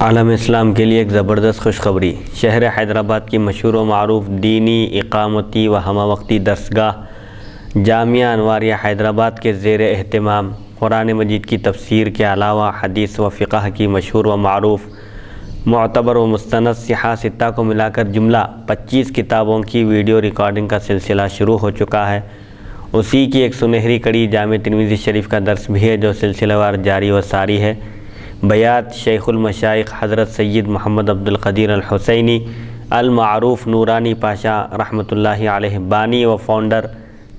عالم اسلام کے لیے ایک زبردست خوشخبری۔ شہر حیدرآباد کی مشہور و معروف دینی اقامتی و ہمہ وقتی درسگاہ جامعہ انواریہ حیدرآباد کے زیر اہتمام قرآن مجید کی تفسیر کے علاوہ حدیث و فقہ کی مشہور و معروف معتبر و مستند صحاح ستہ کو ملا کر جملہ 25 کتابوں کی ویڈیو ریکارڈنگ کا سلسلہ شروع ہو چکا ہے۔ اسی کی ایک سنہری کڑی جامع ترمذی شریف کا درس بھی ہے جو سلسلہ وار جاری و ساری ہے۔ بیات شیخ المشائخ حضرت سید محمد عبد القدیر الحسینی المعروف نورانی پاشا رحمۃ اللہ علیہ بانی و فاؤنڈر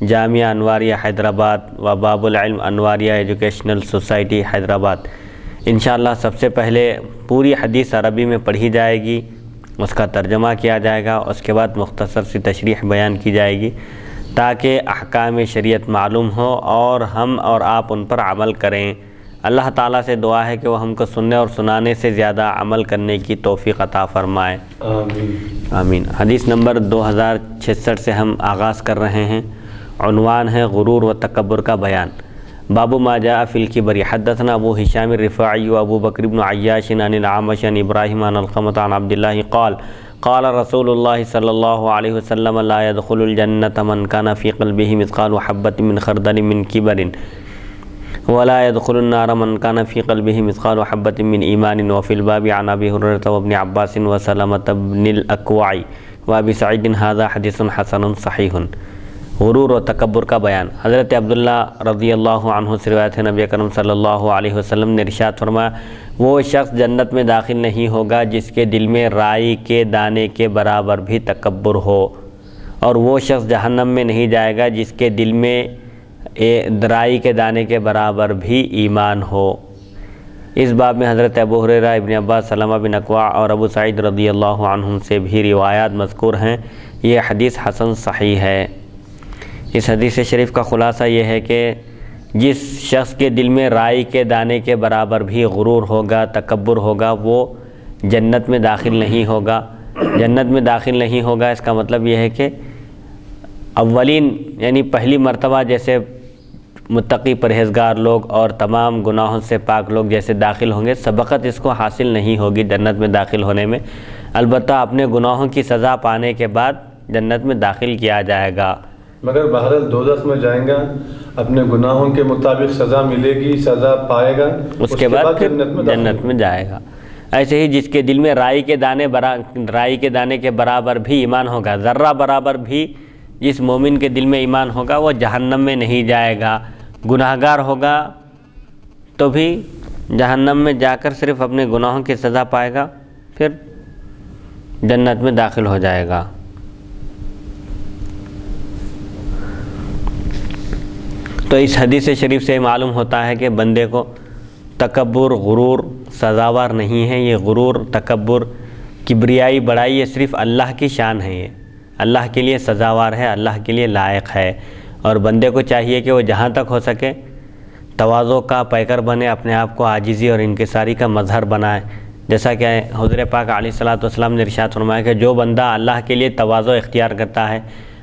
جامعہ انواریہ حیدرآباد و باب العلم انواریہ ایجوکیشنل سوسائٹی حیدرآباد۔ انشاءاللہ سب سے پہلے پوری حدیث عربی میں پڑھی جائے گی، اس کا ترجمہ کیا جائے گا، اس کے بعد مختصر سی تشریح بیان کی جائے گی تاکہ احکام شریعت معلوم ہو اور ہم اور آپ ان پر عمل کریں۔ اللہ تعالیٰ سے دعا ہے کہ وہ ہم کو سننے اور سنانے سے زیادہ عمل کرنے کی توفیق عطا فرمائے، آمین آمین۔ حدیث نمبر 2066 سے ہم آغاز کر رہے ہیں۔ عنوان ہے غرور و تکبر کا بیان۔ باب ما جاء فی الکبر۔ حدثنا ابو ہشام الرفاعی و ابو بکر بن عیاش عن الاعمش عن ابراہیم عن القمۃ عن عبد اللہ قال قال رسول اللہ صلی اللہ علیہ وسلم لا يدخل الجنة من كان في قلبه مثقال حبة من خردل من کبر ولا يدخل النار من كان في قلبه مثقال حبة من ایمان۔ وفي الباب عن ابی ہریرہ وابن عباس وسلمۃ بن الاکوع وابی سعید هذا حدیث حسن صحیح۔ غرور و تکبر کا بیان۔ حضرت عبداللہ رضی اللہ عنہ سے روایت ہے، نبی اکرم صلی اللہ علیہ وسلم نے ارشاد فرمایا، وہ شخص جنت میں داخل نہیں ہوگا جس کے دل میں رائی کے دانے کے برابر بھی تکبر ہو، اور وہ شخص جہنم میں نہیں جائے گا جس کے دل میں رائی کے دانے کے برابر بھی ایمان ہو۔ اس باب میں حضرت ابو ہریرہ، ابن عباس، سلمہ بن اکوع اور ابو سعید رضی اللہ عنہم سے بھی روایات مذکور ہیں۔ یہ حدیث حسن صحیح ہے۔ اس حدیث شریف کا خلاصہ یہ ہے کہ جس شخص کے دل میں رائی کے دانے کے برابر بھی غرور ہوگا، تکبر ہوگا، وہ جنت میں داخل نہیں ہوگا۔ جنت میں داخل نہیں ہوگا اس کا مطلب یہ ہے کہ اولین یعنی پہلی مرتبہ جیسے متقی پرہیزگار لوگ اور تمام گناہوں سے پاک لوگ جیسے داخل ہوں گے، سبقت اس کو حاصل نہیں ہوگی جنت میں داخل ہونے میں، البتہ اپنے گناہوں کی سزا پانے کے بعد جنت میں داخل کیا جائے گا۔ مگر بہرحال دوزخ میں جائیں گا، اپنے گناہوں کے مطابق سزا ملے گی، سزا پائے گا، اس کے بعد پھر جنت میں جائے گا۔ ایسے ہی جس کے دل میں رائی کے دانے کے برابر بھی ایمان ہوگا، ذرہ برابر بھی جس مومن کے دل میں ایمان ہوگا وہ جہنم میں نہیں جائے گا۔ گناہگار ہوگا تو بھی جہنم میں جا کر صرف اپنے گناہوں کی سزا پائے گا، پھر جنت میں داخل ہو جائے گا۔ تو اس حدیث شریف سے معلوم ہوتا ہے کہ بندے کو تکبر، غرور سزاوار نہیں ہے۔ یہ غرور، تکبر، کبریائی، بڑائی یہ صرف اللہ کی شان ہے، یہ اللہ کے لیے سزاوار ہے، اللہ کے لیے لائق ہے۔ اور بندے کو چاہیے کہ وہ جہاں تک ہو سکے تواضع کا پیکر بنے، اپنے آپ کو عاجزی اور انکساری کا مظہر بنائے، جیسا کہ حضور پاک علیہ الصلوۃ نے ارشاد فرمایا کہ جو بندہ اللہ کے لیے تواضع اختیار کرتا ہے،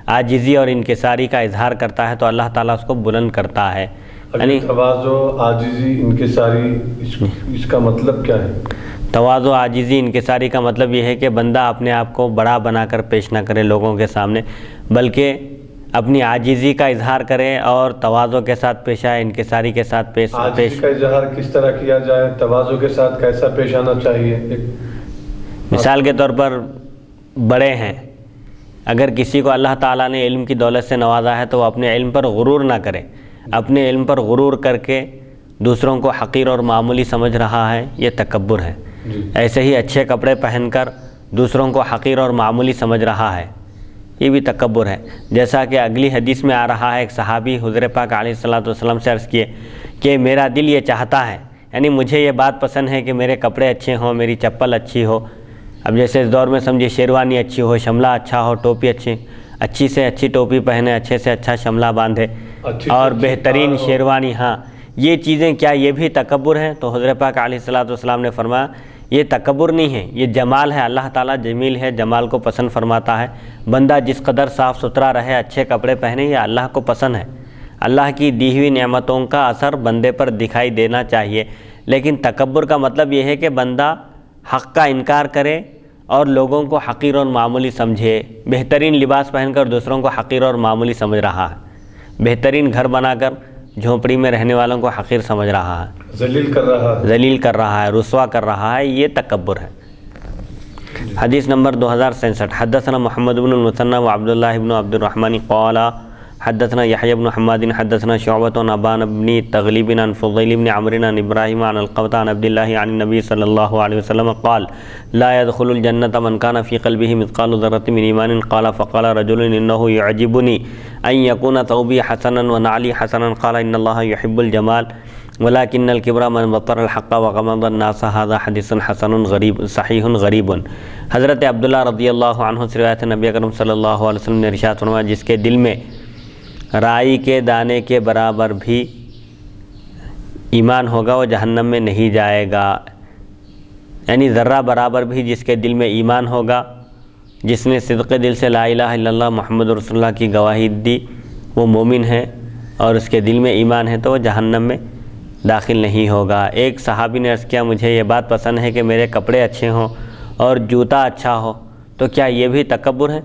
عاجزی اور انکساری کا اظہار کرتا ہے تو اللہ تعالیٰ اس کو بلند کرتا ہے۔ یعنی تواضع، عاجزی، انکساری، اس کا مطلب کیا ہے؟ تواضع، عاجزی، انکساری کا مطلب یہ ہے کہ بندہ اپنے آپ کو بڑا بنا کر پیش نہ کرے لوگوں کے سامنے، بلکہ اپنی عاجزی کا اظہار کرے اور تواضع کے ساتھ پیش آئے، انکساری کے ساتھ پیش۔ عاجزی کا اظہار کس طرح کیا جائے، تواضع کے ساتھ کیسا پیش آنا چاہیے؟ مثال کے طور پر بڑے ہیں، اگر کسی کو اللہ تعالیٰ نے علم کی دولت سے نوازا ہے تو وہ اپنے علم پر غرور نہ کرے۔ اپنے علم پر غرور کر کے دوسروں کو حقیر اور معمولی سمجھ رہا ہے، یہ تکبر ہے۔ ایسے ہی اچھے کپڑے پہن کر دوسروں کو حقیر اور معمولی سمجھ رہا ہے، یہ بھی تکبر ہے۔ جیسا کہ اگلی حدیث میں آ رہا ہے، ایک صحابی حضور پاک علیہ الصلوۃ سے عرض کیے کہ میرا دل یہ چاہتا ہے، یعنی مجھے یہ بات پسند ہے کہ میرے کپڑے اچھے ہوں، میری چپل اچھی ہو۔ اب جیسے اس دور میں سمجھے شیروانی اچھی ہو، شملہ اچھا ہو، ٹوپی اچھی سے اچھی ٹوپی پہنے، اچھے سے اچھا شملہ باندھے اور بہترین شیروانی۔ ہاں، یہ چیزیں کیا یہ بھی تکبر ہیں؟ تو حضرت پاک علیہ الصلوۃ نے فرمایا یہ تکبر نہیں ہے، یہ جمال ہے۔ اللہ تعالیٰ جمیل ہے، جمال کو پسند فرماتا ہے۔ بندہ جس قدر صاف ستھرا رہے، اچھے کپڑے پہنے، یہ اللہ کو پسند ہے۔ اللہ کی دی ہوئی نعمتوں کا اثر بندے پر دکھائی دینا چاہیے، لیکن تکبر کا مطلب یہ ہے کہ بندہ حق کا انکار کرے اور لوگوں کو حقیر اور معمولی سمجھے، بہترین لباس پہن کر دوسروں کو حقیر اور معمولی سمجھ رہا ہے، بہترین گھر بنا کر جھونپڑی میں رہنے والوں کو حقیر سمجھ رہا ہے، ذلیل کر رہا ہے، رسوا کر رہا ہے، یہ تکبر ہے۔ حدیث نمبر 2067 حدثنا محمد بن المثنى وعبد الله بن عبد الرحمن قال حدثنا يحيى بن حماد حدثنا شعبة عن أبان بن تغليب عن فضيل بن عمرو عن إبراهيم عن القبة عن عبد الله عن النبي صلى الله عليه وسلم قال لا يدخل الجنة من كان في قلبه مثقال ذرة من إيمان قال فقال رجل إنه يعجبني أن يكون ثوبي حسنا ونعلي حسنا قال إن الله يحب الجمال ولكن الكبر من بطر الحق وغمض الناس هذا حدیث حسن غریب صحیح غریب۔ حضرت عبداللہ رضی اللہ عنہ سے روایت نبی اکرم صلی اللہ علیہ وسلم نے ارشاد فرمایا جس کے دل میں رائی کے دانے کے برابر بھی ایمان ہوگا وہ جہنم میں نہیں جائے گا، یعنی ذرہ برابر بھی جس کے دل میں ایمان ہوگا، جس نے صدق دل سے لا الہ الا اللہ محمد رسول اللہ کی گواہی دی وہ مومن ہے اور اس کے دل میں ایمان ہے تو وہ جہنم میں داخل نہیں ہوگا۔ ایک صحابی نے عرض کیا مجھے یہ بات پسند ہے کہ میرے کپڑے اچھے ہوں اور جوتا اچھا ہو، تو کیا یہ بھی تکبر ہے؟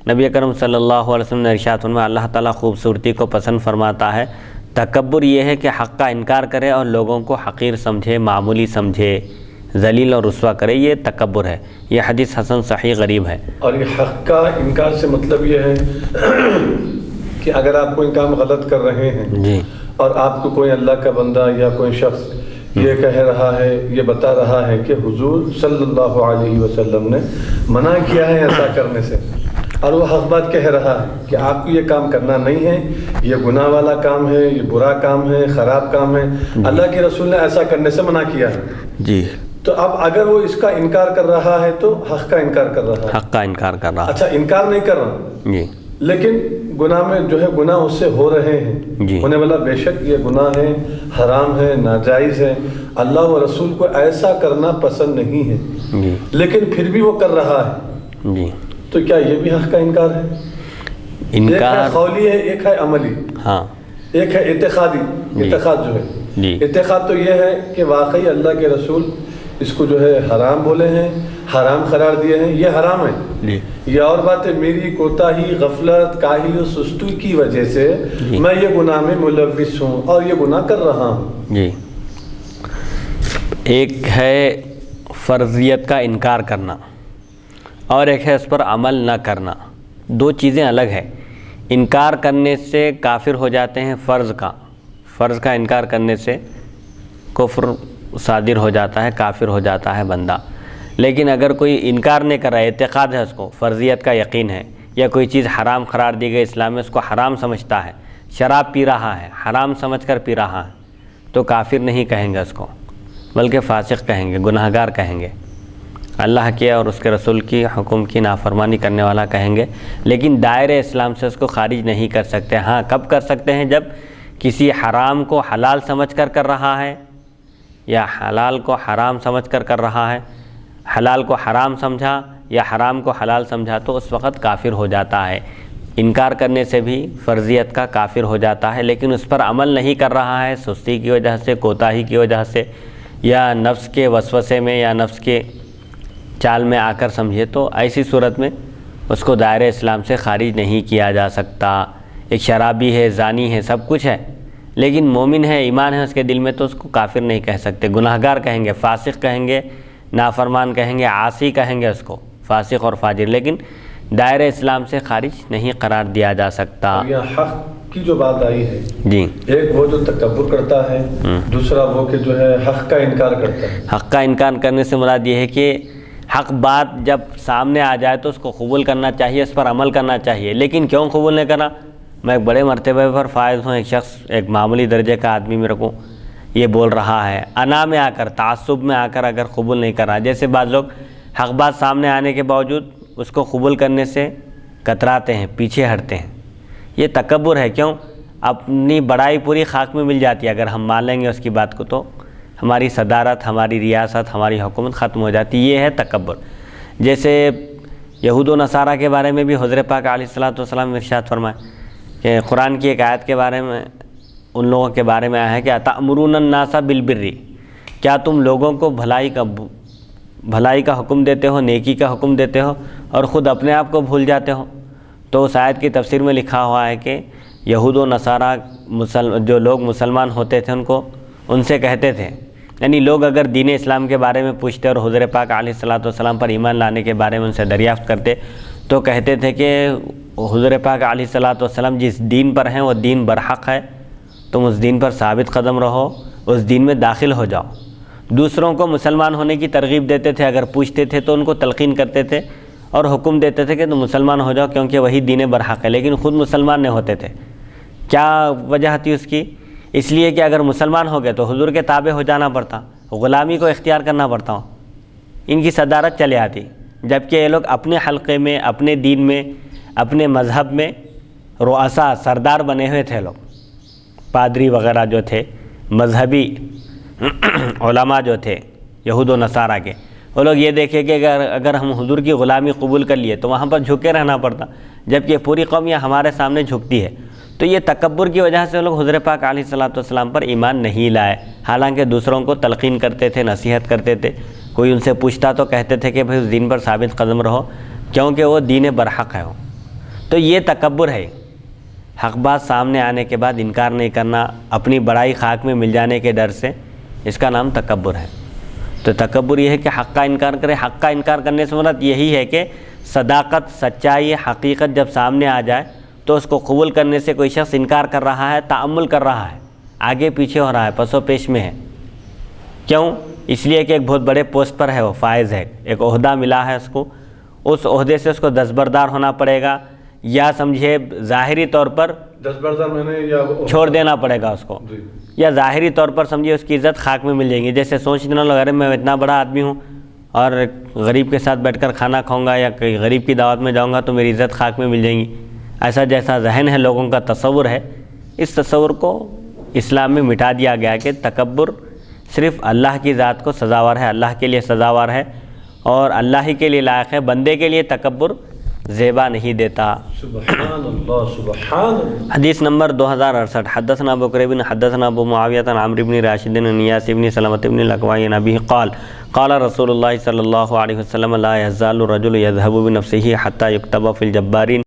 نبی اکرم صلی اللہ علیہ وسلم نے ارشاد فرمایا اللہ تعالیٰ خوبصورتی کو پسند فرماتا ہے، تکبر یہ ہے کہ حق کا انکار کرے اور لوگوں کو حقیر سمجھے، معمولی سمجھے، ذلیل اور رسوا کرے، یہ تکبر ہے۔ یہ حدیث حسن صحیح غریب ہے۔ اور یہ حق کا انکار سے مطلب یہ ہے کہ اگر آپ کوئی کام غلط کر رہے ہیں جی اور آپ کو کوئی اللہ کا بندہ یا کوئی شخص یہ کہہ رہا ہے، یہ بتا رہا ہے کہ حضور صلی اللہ علیہ وسلم نے منع کیا ہے ایسا کرنے سے، اور وہ حق بات کہہ رہا ہے کہ آپ کو یہ کام کرنا نہیں ہے، یہ گناہ والا کام ہے، یہ برا کام ہے، خراب کام ہے، اللہ کے رسول نے ایسا کرنے سے منع کیا ہے جی، تو اب اگر وہ اس کا انکار کر رہا ہے تو حق کا انکار کر رہا ہے، حق کا انکار کر رہا ہے۔ اچھا انکار نہیں کر رہا جی لیکن گناہ میں جو ہے گناہ اس سے ہو رہے ہیں، جی ہونے والا بے شک یہ گناہ ہے، حرام ہے، ناجائز ہے، اللہ و رسول کو ایسا کرنا پسند نہیں ہے، جی لیکن پھر بھی وہ کر رہا ہے، جی، تو کیا یہ بھی حق کا انکار ہے؟ انکار ایک ہے قولی ہے، ایک ہے عملی، ہاں ایک ہے اعتقادی۔ اعتقاد جو ہے جی اعتقاد تو یہ ہے کہ واقعی اللہ کے رسول اس کو جو ہے حرام بولے ہیں، حرام قرار دیے ہیں، یہ حرام ہے جی، یہ اور بات ہے میری کوتاہی، غفلت، کاہلی و سستی کی وجہ سے میں یہ گناہ میں ملوث ہوں اور یہ گناہ کر رہا ہوں۔ جی، ایک ہے فرضیت کا انکار کرنا اور ایک ہے اس پر عمل نہ کرنا، دو چیزیں الگ ہیں۔ انکار کرنے سے کافر ہو جاتے ہیں، فرض کا انکار کرنے سے کفر صادر ہو جاتا ہے، کافر ہو جاتا ہے بندہ۔ لیکن اگر کوئی انکار نہیں کر رہا ہے، اعتقاد ہے اس کو، فرضیت کا یقین ہے، یا کوئی چیز حرام قرار دی گئی اسلام میں اس کو حرام سمجھتا ہے، شراب پی رہا ہے، حرام سمجھ کر پی رہا ہے، تو کافر نہیں کہیں گے اس کو، بلکہ فاسق کہیں گے، گناہگار کہیں گے، اللہ کے اور اس کے رسول کی حکم کی نافرمانی کرنے والا کہیں گے، لیکن دائرہ اسلام سے اس کو خارج نہیں کر سکتے۔ ہاں کب کر سکتے ہیں؟ جب کسی حرام کو حلال سمجھ کر رہا ہے یا حلال کو حرام سمجھ کر رہا ہے، حلال کو حرام سمجھا یا حرام کو حلال سمجھا تو اس وقت کافر ہو جاتا ہے۔ انکار کرنے سے بھی فرضیت کا کافر ہو جاتا ہے، لیکن اس پر عمل نہیں کر رہا ہے، سستی کی وجہ سے، کوتاہی کی وجہ سے، یا نفس کے وسوسے میں یا نفس کے چال میں آ کر سمجھے، تو ایسی صورت میں اس کو دائرہ اسلام سے خارج نہیں کیا جا سکتا۔ ایک شرابی ہے، زانی ہے، سب کچھ ہے، لیکن مومن ہے، ایمان ہے اس کے دل میں، تو اس کو کافر نہیں کہہ سکتے، گناہگار کہیں گے، فاسق کہیں گے، نافرمان کہیں گے، عاصی کہیں گے اس کو، فاسق اور فاجر، لیکن دائرہ اسلام سے خارج نہیں قرار دیا جا سکتا۔ یہاں حق کی جو بات آئی ہے، جی، ایک وہ جو تکبر کرتا ہے، دوسرا وہ کہ جو ہے حق کا انکار کرتا ہے۔ حق کا انکار کرنے سے مراد یہ ہے کہ حق بات جب سامنے آ جائے تو اس کو قبول کرنا چاہیے، اس پر عمل کرنا چاہیے، لیکن کیوں قبول نہیں کرنا؟ میں ایک بڑے مرتبے پر فائز ہوں، ایک شخص، ایک معمولی درجے کا آدمی میرے کو یہ بول رہا ہے، انا میں آ کر، تعصب میں آ کر اگر قبول نہیں کر رہا، جیسے بعض لوگ حق بات سامنے آنے کے باوجود اس کو قبول کرنے سے کتراتے ہیں، پیچھے ہٹتے ہیں، یہ تکبر ہے۔ کیوں؟ اپنی بڑائی پوری خاک میں مل جاتی ہے، اگر ہم مان لیں گے اس کی بات کو تو ہماری صدارت، ہماری ریاست، ہماری حکومت ختم ہو جاتی، یہ ہے تکبر۔ جیسے یہود و نصارہ کے بارے میں بھی حضور پاک علیہ الصلوۃ والسلام نے ارشاد فرمایا کہ قرآن کی ایک آیت کے بارے میں، ان لوگوں کے بارے میں آیا ہے کہ اتأمرون الناس بالبر، کیا تم لوگوں کو بھلائی کا بھلائی کا حکم دیتے ہو، نیکی کا حکم دیتے ہو اور خود اپنے آپ کو بھول جاتے ہو۔ تو اس آیت کی تفسیر میں لکھا ہوا ہے کہ یہود و نصارہ جو لوگ مسلمان ہوتے تھے ان سے کہتے تھے، یعنی لوگ اگر دین اسلام کے بارے میں پوچھتے اور حضور پاک علیہ الصلاۃ والسلام پر ایمان لانے کے بارے میں ان سے دریافت کرتے تو کہتے تھے کہ حضور پاک علیہ الصلاۃ والسلام جس دین پر ہیں وہ دین برحق ہے، تم اس دین پر ثابت قدم رہو، اس دین میں داخل ہو جاؤ۔ دوسروں کو مسلمان ہونے کی ترغیب دیتے تھے، اگر پوچھتے تھے تو ان کو تلقین کرتے تھے اور حکم دیتے تھے کہ تم مسلمان ہو جاؤ کیونکہ وہی دین برحق ہے، لیکن خود مسلمان نہیں ہوتے تھے۔ کیا وجہ تھی اس کی؟ اس لیے کہ اگر مسلمان ہو گئے تو حضور کے تابع ہو جانا پڑتا، غلامی کو اختیار کرنا پڑتا، ان کی صدارت چلے آتی، جبکہ یہ لوگ اپنے حلقے میں، اپنے دین میں، اپنے مذہب میں رؤسا سردار بنے ہوئے تھے لوگ، پادری وغیرہ جو تھے، مذہبی علماء جو تھے یہود و نصارہ کے، وہ لوگ یہ دیکھے کہ اگر ہم حضور کی غلامی قبول کر لیے تو وہاں پر جھکے رہنا پڑتا، جبکہ پوری قوم یہ ہمارے سامنے جھکتی ہے۔ تو یہ تکبر کی وجہ سے لوگ حضور پاک علیہ الصلاۃ والسلام پر ایمان نہیں لائے، حالانکہ دوسروں کو تلقین کرتے تھے، نصیحت کرتے تھے، کوئی ان سے پوچھتا تو کہتے تھے کہ بھئی اس دین پر ثابت قدم رہو کیونکہ وہ دین برحق ہے۔ تو یہ تکبر ہے، حق بات سامنے آنے کے بعد انکار نہیں کرنا، اپنی بڑائی خاک میں مل جانے کے ڈر سے، اس کا نام تکبر ہے۔ تو تکبر یہ ہے کہ حق کا انکار کرے۔ حق کا انکار کرنے سے مراد یہی ہے کہ صداقت، سچائی، حقیقت جب سامنے آ جائے تو اس کو قبول کرنے سے کوئی شخص انکار کر رہا ہے، تعمل کر رہا ہے، آگے پیچھے ہو رہا ہے، پس و پیش میں ہے۔ کیوں؟ اس لیے کہ ایک بہت بڑے پوسٹ پر ہے، وہ فائز ہے، ایک عہدہ ملا ہے اس کو، اس عہدے سے اس کو دستبردار ہونا پڑے گا، یا سمجھے ظاہری طور پر دستبردار میں نے یا چھوڑ دینا پڑے گا اس کو، یا ظاہری طور پر سمجھے اس کی عزت خاک میں مل جائے گی۔ جیسے سوچنے لوگ ارے میں اتنا بڑا آدمی ہوں اور غریب کے ساتھ بیٹھ کر کھانا کھاؤں گا یا کہیں غریب کی دعوت میں جاؤں گا تو میری عزت خاک میں مل جائے گی، ایسا جیسا ذہن ہے لوگوں کا تصور ہے، اس تصور کو اسلام میں مٹا دیا گیا کہ تکبر صرف اللہ کی ذات کو سزاوار ہے، اللہ کے لیے سزاوار ہے اور اللہ ہی کے لیے لائق ہے، بندے کے لیے تکبر زیبا نہیں دیتا۔ سبحان اللہ سبحان اللہ۔ حدیث نمبر 2068 حدثنا ابو بکر حدثنا ابو معاویہ عن عمرو بن راشد عن نیاس بن سلمۃ بن الاکوع عن ابیہ قال قال رسول اللہ صلی اللہ علیہ وسلم لا يزال الرجل يذهب بنفسه حتى يكتب في الجبارين